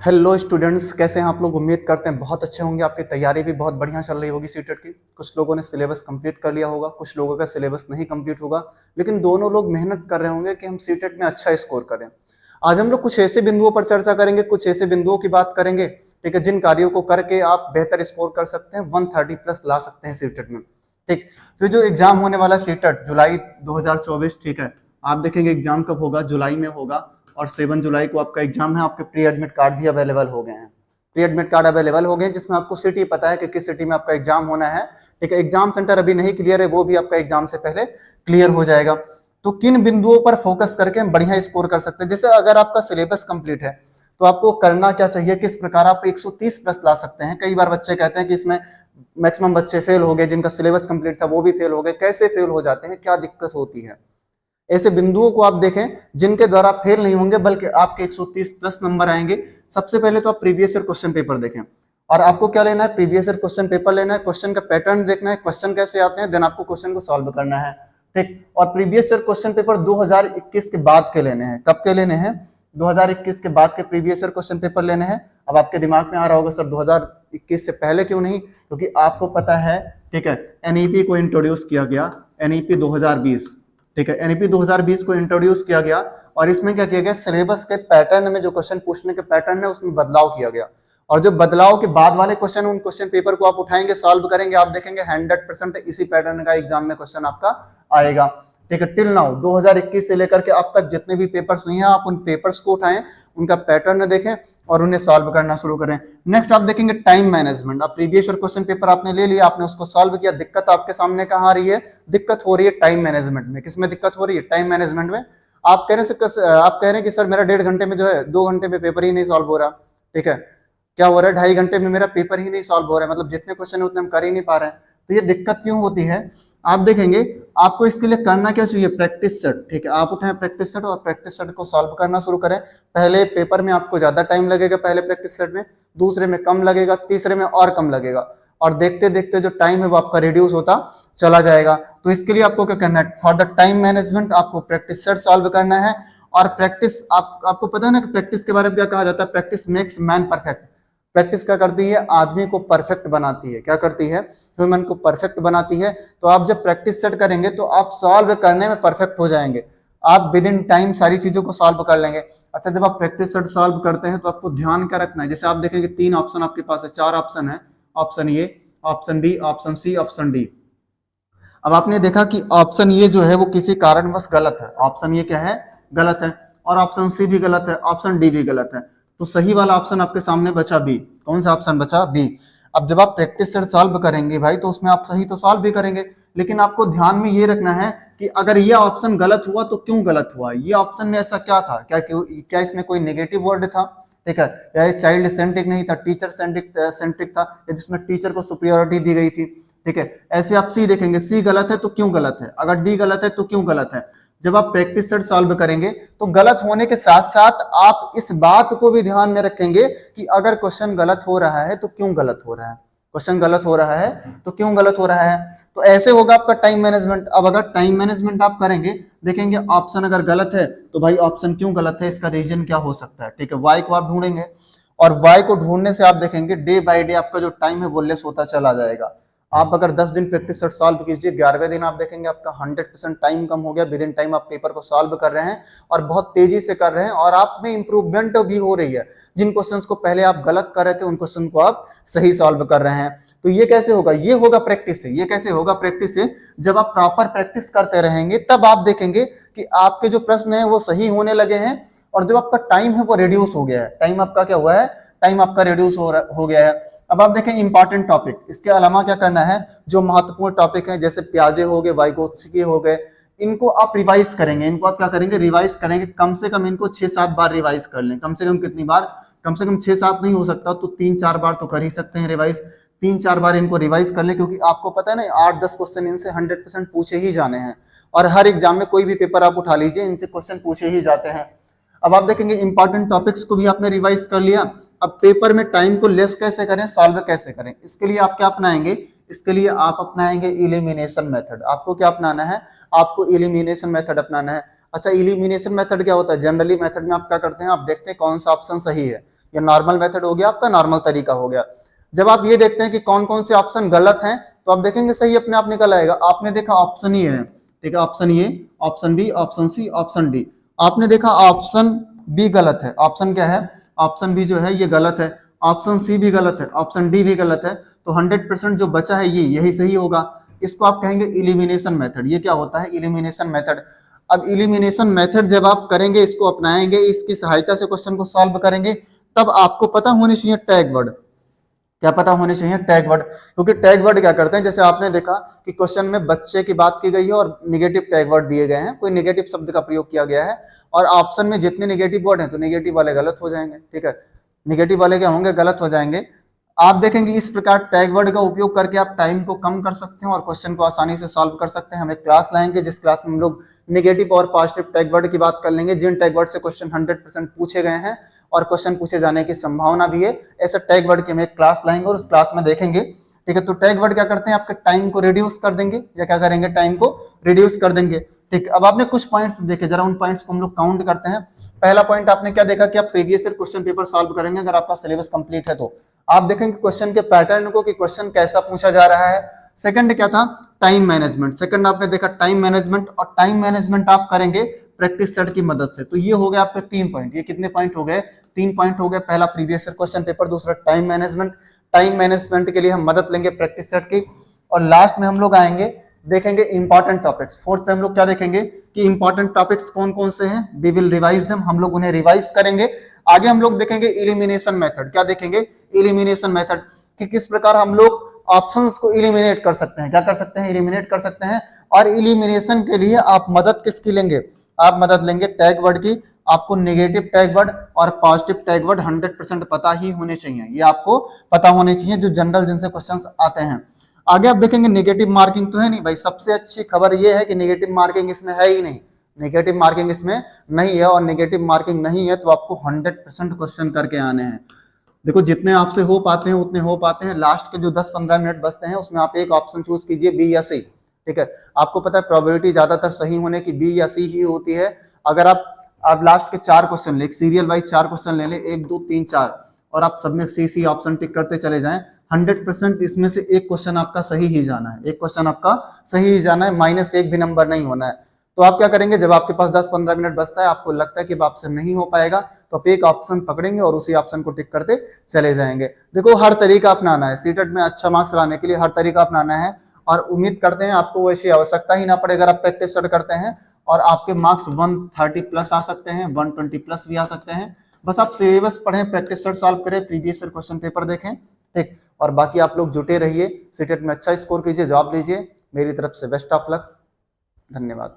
Hello students, कैसे हैं आप लोग। उम्मीद करते हैं बहुत अच्छे होंगे। आपकी तैयारी भी बहुत बढ़िया चल रही होगी सीटेट की। कुछ लोगों ने सिलेबस कंप्लीट कर लिया होगा, कुछ लोगों का सिलेबस नहीं कंप्लीट होगा, लेकिन दोनों लोग मेहनत कर रहे होंगे कि हम सीटेट में अच्छा स्कोर करें। आज हम लोग कुछ ऐसे बिंदुओं पर चर्चा करेंगे, कुछ ऐसे बिंदुओं की बात करेंगे, ठीक है, जिन कार्यों को करके आप बेहतर स्कोर कर सकते हैं, 130 प्लस ला सकते हैं सीटेट में। ठीक, तो जो एग्जाम होने वाला सीटेट जुलाई 2024, ठीक है, आप देखेंगे एग्जाम कब होगा, जुलाई में होगा। और 7 जुलाई को आपका एग्जाम है। आपके प्री एडमिट कार्ड भी अवेलेबल हो गए हैं। प्री एडमिट कार्ड अवेलेबल हो गए हैं, जिसमें आपको सिटी पता है कि किस सिटी में आपका एग्जाम होना है। ठीक है, एग्जाम सेंटर अभी नहीं क्लियर है, वो भी आपका एग्जाम से पहले क्लियर हो जाएगा। तो किन बिंदुओं पर फोकस करके हम बढ़िया स्कोर कर सकते हैं। जैसे अगर आपका सिलेबस कंप्लीट है तो आपको करना क्या चाहिए, किस प्रकार आप 130 प्लस ला सकते हैं। कई बार बच्चे कहते हैं कि इसमें मैक्सिमम बच्चे फेल हो गए, जिनका सिलेबस कंप्लीट था वो भी फेल हो गए। कैसे फेल हो जाते हैं, क्या दिक्कत होती है। ऐसे बिंदुओं को आप देखें जिनके द्वारा फेल नहीं होंगे, बल्कि आपके 130 प्लस नंबर आएंगे। सबसे पहले तो आप प्रीवियस ईयर क्वेश्चन पेपर देखें। और आपको क्या लेना है, प्रीवियस ईयर क्वेश्चन पेपर लेना है, क्वेश्चन का पैटर्न देखना है, क्वेश्चन कैसे आते हैं, देन आपको क्वेश्चन को सॉल्व करना है। ठीक, और प्रीवियस ईयर क्वेश्चन पेपर 2021 के बाद के लेने हैं। कब के लेने हैं, 2021 के बाद के प्रीवियस ईयर क्वेश्चन पेपर लेने हैं। अब आपके दिमाग में आ रहा होगा सर 2021 से पहले क्यों नहीं, क्योंकि आपको पता है, ठीक है, एनईपी को इंट्रोड्यूस किया गया, एनईपी 2020। ठीक है, एनईपी 2020 को इंट्रोड्यूस किया गया और इसमें क्या किया गया, सिलेबस के पैटर्न में जो क्वेश्चन पूछने के पैटर्न है उसमें बदलाव किया गया। और जो बदलाव के बाद वाले क्वेश्चन, उन क्वेश्चन पेपर को आप उठाएंगे, सॉल्व करेंगे, आप देखेंगे 100% इसी पैटर्न का एग्जाम में क्वेश्चन आपका आएगा। ठीक है, टिल नाउ 2021 से लेकर के अब तक जितने भी पेपर्स हुए हैं, आप उन पेपर्स को उठाएं, उनका पैटर्न देखें और उन्हें सॉल्व करना शुरू करें। नेक्स्ट आप देखेंगे टाइम मैनेजमेंट। अब प्रीवियस ईयर क्वेश्चन पेपर आपने ले लिया, आपने उसको सॉल्व किया, दिक्कत आपके सामने कहाँ आ रही है, दिक्कत हो रही है टाइम मैनेजमेंट में। किसमें दिक्कत हो रही है, टाइम मैनेजमेंट में। आप कह रहे हैं कि सर मेरा 1.5 घंटे में जो है 2 घंटे में पेपर ही नहीं सॉल्व हो रहा। ठीक है, क्या हो रहा है, 2.5 घंटे में मेरा पेपर ही नहीं सॉल्व हो रहा है, मतलब जितने क्वेश्चन है उतने हम कर ही नहीं पा रहे हैं। तो ये दिक्कत क्यों होती है, आप देखेंगे आपको इसके लिए करना क्या चाहिए, प्रैक्टिस सेट। ठीक है, आप उठाएं प्रैक्टिस सेट और प्रैक्टिस सेट को सॉल्व करना शुरू करें। पहले पेपर में आपको ज्यादा टाइम लगेगा, पहले प्रैक्टिस सेट में, दूसरे में कम लगेगा, तीसरे में और कम लगेगा, और देखते देखते जो टाइम है वो आपका रिड्यूस होता चला जाएगा। तो इसके लिए आपको क्या करना है, फॉर द टाइम मैनेजमेंट आपको प्रैक्टिस सेट सॉल्व करना है। और प्रैक्टिस, आपको पता है ना कि प्रैक्टिस के बारे में क्या कहा जाता है, practice makes man perfect. Practice क्या करती है, आदमी को परफेक्ट बनाती है। क्या करती है, ह्यूमन को परफेक्ट बनाती है। तो आप जब प्रैक्टिस सेट करेंगे तो आप सॉल्व करने में परफेक्ट हो जाएंगे, आप विद इन टाइम सारी चीजों को सॉल्व कर लेंगे। अच्छा, जब आप प्रैक्टिस सेट सॉल्व करते हैं तो आपको ध्यान क्या रखना है, जैसे आप देखेंगे 3 ऑप्शन आपके पास है, 4 ऑप्शन है, option A, option B, option C, option D. अब आपने देखा कि ऑप्शन ये जो है वो किसी कारणवश गलत है, ऑप्शन ये क्या है, गलत है, और ऑप्शन सी भी गलत है, ऑप्शन डी भी गलत है। तो सही वाला ऑप्शन आपके सामने बचा बी। कौन सा ऑप्शन बचा, बी। अब जब आप प्रैक्टिस सेट सॉल्व करेंगे भाई, तो उसमें आप सही तो सॉल्व भी करेंगे, लेकिन आपको ध्यान में ये रखना है कि अगर ये ऑप्शन गलत हुआ तो क्यों गलत हुआ, ये ऑप्शन में ऐसा क्या था, क्या इसमें कोई नेगेटिव वर्ड था, ठीक है, या ये चाइल्ड सेंट्रिक नहीं था, टीचर सेंट्रिक था, या जिसमें टीचर को सुपीरियरिटी दी गई थी। ठीक है, ऐसे आप सी देखेंगे, सी गलत है तो क्यों गलत है, अगर डी गलत है तो क्यों गलत है। जब आप प्रैक्टिस सेट सॉल्व करेंगे तो गलत होने के साथ साथ आप इस बात को भी ध्यान में रखेंगे कि अगर क्वेश्चन गलत हो रहा है तो क्यों गलत हो रहा है, क्वेश्चन गलत हो रहा है तो क्यों गलत हो रहा है। तो ऐसे होगा आपका टाइम मैनेजमेंट। अब अगर टाइम मैनेजमेंट आप करेंगे, देखेंगे ऑप्शन अगर गलत है तो भाई ऑप्शन क्यों गलत है, इसका रीजन क्या हो सकता है। ठीक है, वाई को आप ढूंढेंगे, और वाई को ढूंढने से आप देखेंगे डे बाय डे आपका जो टाइम है वो लेस होता चला जाएगा। आप अगर 10 दिन प्रैक्टिस सेट सॉल्व कीजिए, 11वें दिन आप देखेंगे आपका 100% टाइम कम हो गया, विद इन टाइम आप पेपर को सॉल्व कर रहे हैं और बहुत तेजी से कर रहे हैं, और आप में इंप्रूवमेंट भी हो रही है। जिन क्वेश्चंस को पहले आप गलत कर रहे थे उन क्वेश्चन को आप सही सॉल्व कर रहे हैं। तो ये कैसे होगा, ये होगा प्रैक्टिस से। ये कैसे होगा, प्रैक्टिस से। जब आप प्रॉपर प्रैक्टिस करते रहेंगे तब आप देखेंगे कि आपके जो प्रश्न है वो सही होने लगे हैं, और जब आपका टाइम है वो रिड्यूस हो गया है। टाइम आपका क्या हुआ है, टाइम आपका रिड्यूस हो गया है। अब आप देखें इंपॉर्टेंट टॉपिक, इसके अलावा क्या करना है, जो महत्वपूर्ण टॉपिक है जैसे प्याजे हो गए, वाइगोत्स्की हो गए, इनको आप रिवाइज करेंगे। इनको आप क्या करेंगे, रिवाइज करेंगे। कम से कम इनको 6-7 बार रिवाइज कर लें। कम से कम कितनी बार, कम से कम 6-7 नहीं हो सकता तो 3-4 बार तो कर ही सकते हैं रिवाइज। 3-4 बार इनको रिवाइज कर लें, क्योंकि आपको पता है ना 8-10 क्वेश्चन इनसे 100% पूछे ही जाने हैं, और हर एग्जाम में कोई भी पेपर आप उठा लीजिए इनसे क्वेश्चन पूछे ही जाते हैं। अब आप देखेंगे इंपॉर्टेंट टॉपिक्स को भी आपने रिवाइज कर लिया। अब पेपर में टाइम को लेस कैसे करें, सॉल्व कैसे करें, इसके लिए आप क्या अपनाएंगे, इसके लिए आप अपनाएंगे इलिमिनेशन मेथड। आपको क्या अपनाना है, आपको इलिमिनेशन मेथड अपनाना है। अच्छा, इलिमिनेशन मेथड क्या होता है, जनरली मेथड में आप क्या करते हैं, आप देखते हैं कौन सा ऑप्शन सही है, ये नॉर्मल मेथड हो गया, आपका नॉर्मल तरीका हो गया। जब आप ये देखते हैं कि कौन कौन से ऑप्शन गलत हैं, तो आप देखेंगे सही अपने आप निकल आएगा। आपने देखा ऑप्शन ए है, ठीक है, option A, option B, option C, option D. आपने देखा ऑप्शन बी गलत है, ऑप्शन क्या है, ऑप्शन बी जो है ये गलत है, ऑप्शन सी भी गलत है, ऑप्शन डी भी गलत है, तो 100% जो बचा है ये यही सही होगा। इसको आप कहेंगे इलिमिनेशन मेथड। ये क्या होता है, इलिमिनेशन मेथड। अब इलिमिनेशन मेथड जब आप करेंगे, इसको अपनाएंगे, इसकी सहायता से क्वेश्चन को सॉल्व करेंगे, तब आपको पता होनी चाहिए टैग वर्ड। क्या पता होने चाहिए, टैग वर्ड। क्योंकि टैग वर्ड क्या करते हैं, जैसे आपने देखा कि क्वेश्चन में बच्चे की बात की गई है और निगेटिव टैग वर्ड दिए गए हैं, कोई निगेटिव शब्द का प्रयोग किया गया है, और ऑप्शन में जितने निगेटिव वर्ड हैं तो निगेटिव वाले गलत हो जाएंगे, ठीक है, निगेटिव वाले क्या होंगे, गलत हो जाएंगे। आप देखेंगे इस प्रकार टैग वर्ड का उपयोग करके आप टाइम को कम कर सकते हैं और क्वेश्चन को आसानी से सॉल्व कर सकते हैं। हम एक क्लास लाएंगे जिस क्लास में हम लोग नेगेटिव और पॉजिटिव टैग वर्ड की बात कर लेंगे, जिन टैग वर्ड से क्वेश्चन 100% पूछे गए हैं और क्वेश्चन पूछे जाने की संभावना भी है, ऐसे टैग वर्ड की हम एक क्लास लाएंगे और उस क्लास में देखेंगे, ठीक है। तो टैग वर्ड क्या करते हैं, आपके टाइम को रिड्यूस कर देंगे, या क्या करेंगे, टाइम को रिड्यूस कर देंगे, ठीक। अब आपने कुछ पॉइंट्स देखे, जरा उन पॉइंट्स को हम लोग काउंट करते हैं। पहला पॉइंट आपने क्या देखा कि आप previous year question paper solve करेंगे अगर आपका सिलेबस कंप्लीट है तो। आप देखेंगे क्वेश्चन के पैटर्न को कि क्वेश्चन कैसा पूछा जा रहा है। सेकंड क्या था, टाइम मैनेजमेंट। सेकंड आपने देखा टाइम मैनेजमेंट, और टाइम मैनेजमेंट आप करेंगे प्रैक्टिस सेट की मदद से। तो ये हो गया आपके 3 पॉइंट। ये कितने पॉइंट हो गए, 3 पॉइंट हो गए। पहला प्रीवियस ईयर क्वेश्चन पेपर, दूसरा टाइम मैनेजमेंट। टाइम मैनेजमेंट के लिए हम मदद लेंगे प्रैक्टिस सेट की, और लास्ट में हम लोग आएंगे देखेंगे इंपॉर्टेंट टॉपिक्स। फोर्थ पे हम लोग क्या देखेंगे कि इंपॉर्टेंट टॉपिक्स कौन कौन से हैं, वी विल रिवाइज देम, हम लोग उन्हें रिवाइज करेंगे। आगे हम लोग देखेंगे इलिमिनेशन मेथड। क्या देखेंगे, इलिमिनेशन मेथड, कि किस प्रकार हम लोग ऑप्शंस को इलिमिनेट कर सकते हैं। क्या कर सकते हैं, इलिमिनेट कर सकते हैं। और इलिमिनेशन के लिए आप मदद किसकी लेंगे, आप मदद लेंगे टैग वर्ड की। आपको नेगेटिव टैग वर्ड और पॉजिटिव टैग वर्ड 100% पता ही होने चाहिए, ये आपको पता होने चाहिए, जो जनरल जिनसे क्वेश्चंस आते हैं। आगे आप देखेंगे नेगेटिव मार्किंग तो है नहीं भाई, सबसे अच्छी खबर ये है कि नेगेटिव मार्किंग इसमें है ही नहीं, नेगेटिव मार्किंग इसमें नहीं है। और नेगेटिव मार्किंग नहीं है तो आपको 100% क्वेश्चन करके आने हैं। देखो जितने आपसे हो पाते हैं उतने हो पाते हैं। लास्ट के जो 10-15 मिनट बचते हैं उसमें आप एक ऑप्शन चूज कीजिए, बी या सी, ठीक है। आपको पता है प्रोबेबिलिटी ज्यादातर सही होने की बी या सी ही होती है। अगर आप लास्ट के 4 क्वेश्चन ले, सीरियल वाइज 4 क्वेश्चन ले ले, 1 2 3 4, और आप सब में सी ऑप्शन टिक करते चले जाएं, 100% इसमें से एक क्वेश्चन आपका सही ही जाना है, एक क्वेश्चन आपका सही ही जाना है, -1 भी नंबर नहीं होना है। तो आप क्या करेंगे, जब आपके पास 10-15 मिनट बचता है, आपको लगता है कि अब आपसे नहीं हो पाएगा, तो आप एक ऑप्शन पकड़ेंगे और उसी ऑप्शन को टिक करते चले जाएंगे। देखो हर तरीका अपनाना है, सीटेट में अच्छा मार्क्स लाने के लिए हर तरीका अपनाना है, और उम्मीद करते हैं आपको ऐसी आवश्यकता ही ना पड़े अगर आप प्रैक्टिस स्टार्ट करते हैं, और आपके मार्क्स 130 प्लस आ सकते हैं, 120 प्लस भी आ सकते हैं। बस आप सिलेबस पढ़ें, प्रैक्टिस स्टार्ट सॉल्व करें, प्रीवियस ईयर क्वेश्चन पेपर देखें, ठीक। और बाकी आप लोग जुटे रहिए, सीटेट में अच्छा स्कोर कीजिए, जॉब लीजिए। मेरी तरफ से बेस्ट ऑफ लक, धन्यवाद।